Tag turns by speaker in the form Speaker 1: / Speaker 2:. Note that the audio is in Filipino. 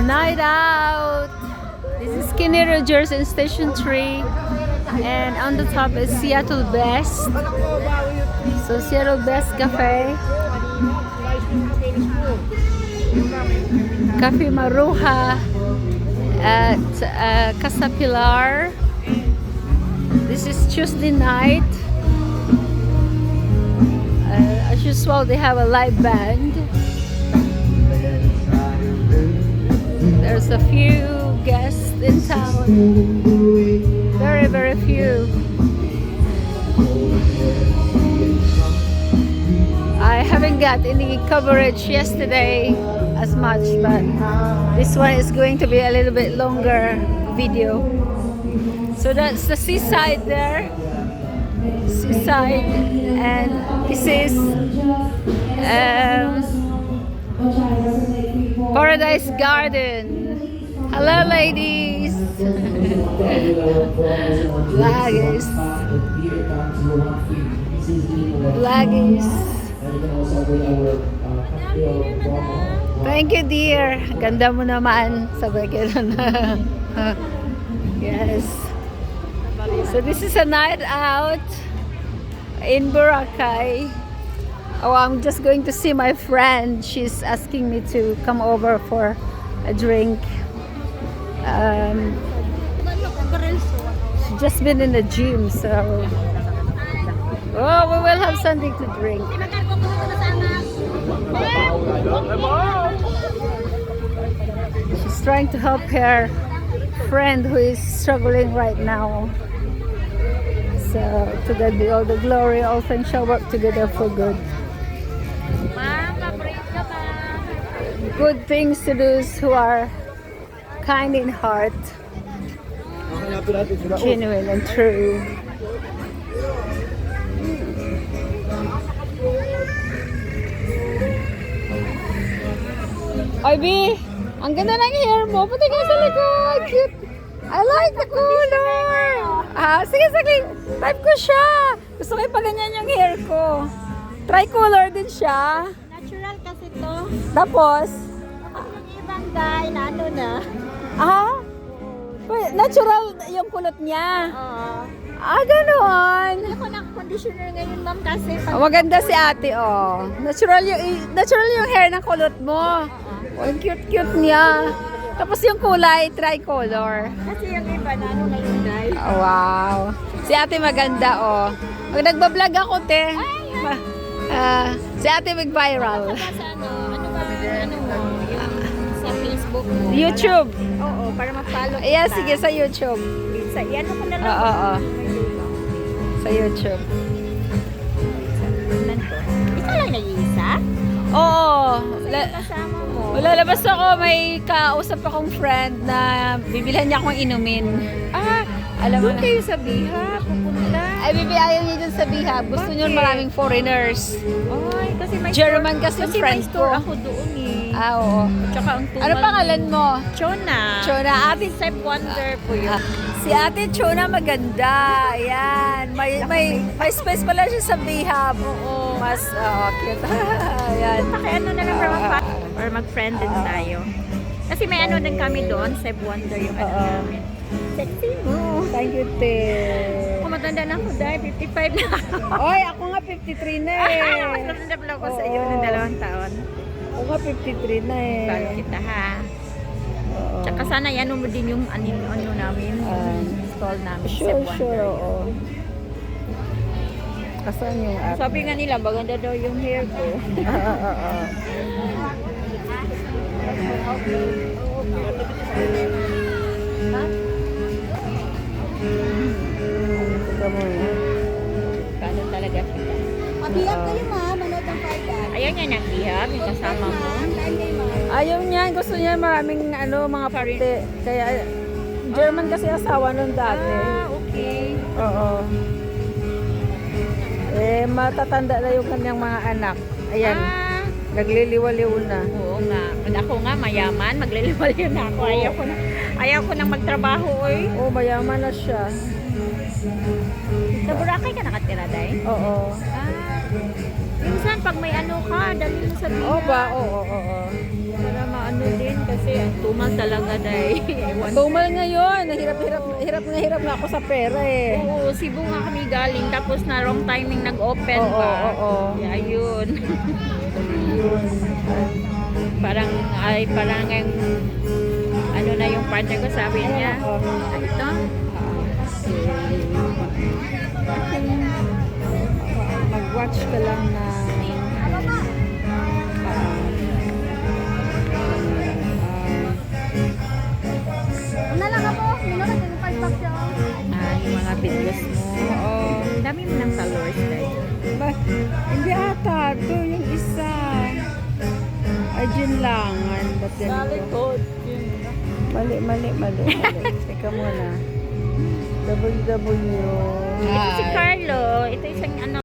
Speaker 1: Night out. This is Skinny Rogers in Station 3. And on the top is Seattle Best. So Seattle Best Cafe. Cafe Maruja at Casa Pilar. This is Tuesday night. As usual, they have a live band. There's a few guests in town. Very, very few. I haven't got any coverage yesterday as much, but this one is going to be a little bit longer video. So that's the seaside there. Seaside, and this is Paradise Garden. Hello, ladies. Laggies. Laggies. Thank you, dear. Ganda mo naman. Sabay ka na. Yes. So this is a night out in Boracay. Oh, I'm just going to see my friend. She's asking me to come over for a drink. She's just been in the gym, so oh, we will have something to drink. She's trying to help her friend who is struggling right now. So to God be all the glory. All things shall work together for good. Good things to those who are kind in heart, genuine and true. Ivy, ang ganda ng hair mo. Pati ka sa likod. Cute. I like the color. Sige, sige. Type ko siya. Gusto ko ipaganyan yung hair ko. Tricolor din siya.
Speaker 2: Natural kasi to.
Speaker 1: Tapos?
Speaker 2: Yung ibang guy na ano na.
Speaker 1: Natural yung kulot niya.
Speaker 2: Oo.
Speaker 1: Ganoon.
Speaker 2: Ako ng conditioner ngayon, ma'am, kasi pag...
Speaker 1: Maganda si ate, oh. Natural yung hair ng kulot mo. Oh, ang cute-cute niya. Tapos yung kulay, tricolor.
Speaker 2: Kasi yung iba na ano ngayon, guy.
Speaker 1: Oh, wow. Si ate maganda, oh. Pag nagbablog ako, te. Si ate mag-viral.
Speaker 2: Sa ano ba, ano mo, yung sa Facebook mo.
Speaker 1: YouTube.
Speaker 2: Oo, para ma-follow kita.
Speaker 1: Ayan, sige, sa YouTube.
Speaker 2: Sa, yan ako na lang.
Speaker 1: Oo. Sa YouTube.
Speaker 2: Nandito. Ikaw lang nag-iisa?
Speaker 1: Oo.
Speaker 2: Kasama mo.
Speaker 1: Lalabas ako, may kausap akong friend na bibilhan niya akong inumin. Alam mo
Speaker 2: Doon
Speaker 1: na.
Speaker 2: kayo sa Biha, pupunta.
Speaker 1: Ay, ayaw niya dun sa Bihab. Gusto niya
Speaker 2: Bakit?
Speaker 1: maraming foreigners.
Speaker 2: Ay, kasi may
Speaker 1: German
Speaker 2: store,
Speaker 1: kasi
Speaker 2: may
Speaker 1: friend
Speaker 2: store
Speaker 1: ko.
Speaker 2: ako doon eh.
Speaker 1: Oo.
Speaker 2: Tsaka ang tumal.
Speaker 1: Ano pangalan mo?
Speaker 2: Chona.
Speaker 1: Chona. Ate,
Speaker 2: Step Wonder po yun.
Speaker 1: si Ate Chona maganda. Ayan. May space pala siya sa Bihab.
Speaker 2: Oo.
Speaker 1: Mas, cute. Ayan.
Speaker 2: Kaya ano na lang or mag-friend din tayo. Kasi may ano din kami doon, Step Wonder yung ano namin. Sexy mo.
Speaker 1: Thank you, te.
Speaker 2: Kung matanda na ako dahil 55 na ako.
Speaker 1: Oy, ako nga 53 na eh.
Speaker 2: Mas matanda pala ako sa iyo ng 2 taon.
Speaker 1: Ako nga 53 na eh.
Speaker 2: Follow kita ha.
Speaker 1: Oo.
Speaker 2: Tsaka sana yan mo din yung ano namin, stall namin.
Speaker 1: Sure,
Speaker 2: Step
Speaker 1: sure,
Speaker 2: Wonder.
Speaker 1: oo. Kasan yung app?
Speaker 2: Sabi nga nila, maganda daw yung hair ko. Paano talaga kita?
Speaker 3: Mabihap kayo ma'am, manood ng Friday.
Speaker 2: Ayaw niya nagbihab, yung kasama mo.
Speaker 1: Ayaw niya, gusto niya maraming mga puti. Kaya, German kasi asawa nun dati.
Speaker 2: Okay.
Speaker 1: Oo. Matatanda na yung kanyang mga anak. Ayan, nagliliwaliw na.
Speaker 2: Oo nga. Ako nga, mayaman, magliliwaliw na ako. Ayaw ko nang magtrabaho, oy.
Speaker 1: Oo, mayaman na siya.
Speaker 2: Sa Boracay ka nakatira, day?
Speaker 1: Oo.
Speaker 2: Minsan, pag may ano ka, dali mo sa Biha.
Speaker 1: Oo ba? Oo.
Speaker 2: Para maano din kasi tumal talaga dahil.
Speaker 1: Tumal ngayon. Hirap na ako sa pera eh.
Speaker 2: Oo, Cebu nga kami galing tapos na wrong timing nag-open
Speaker 1: Oo,
Speaker 2: pa.
Speaker 1: oo.
Speaker 2: Yeah, yun. parang yung ano na yung partner ko sabi niya. Ito?
Speaker 1: Mag-watch ka lang na
Speaker 3: Ano lang ako? Minunod yung 5 bucks siya.
Speaker 2: Yung mga videos mo.
Speaker 1: Oo.
Speaker 2: Ang dami mo ng followers dahil.
Speaker 1: Hindi ata. Ito yung isa. Ajin lang. Ba't yan ito? Mali. Teka muna. www.
Speaker 2: Ito si Carlo. Ito isang ano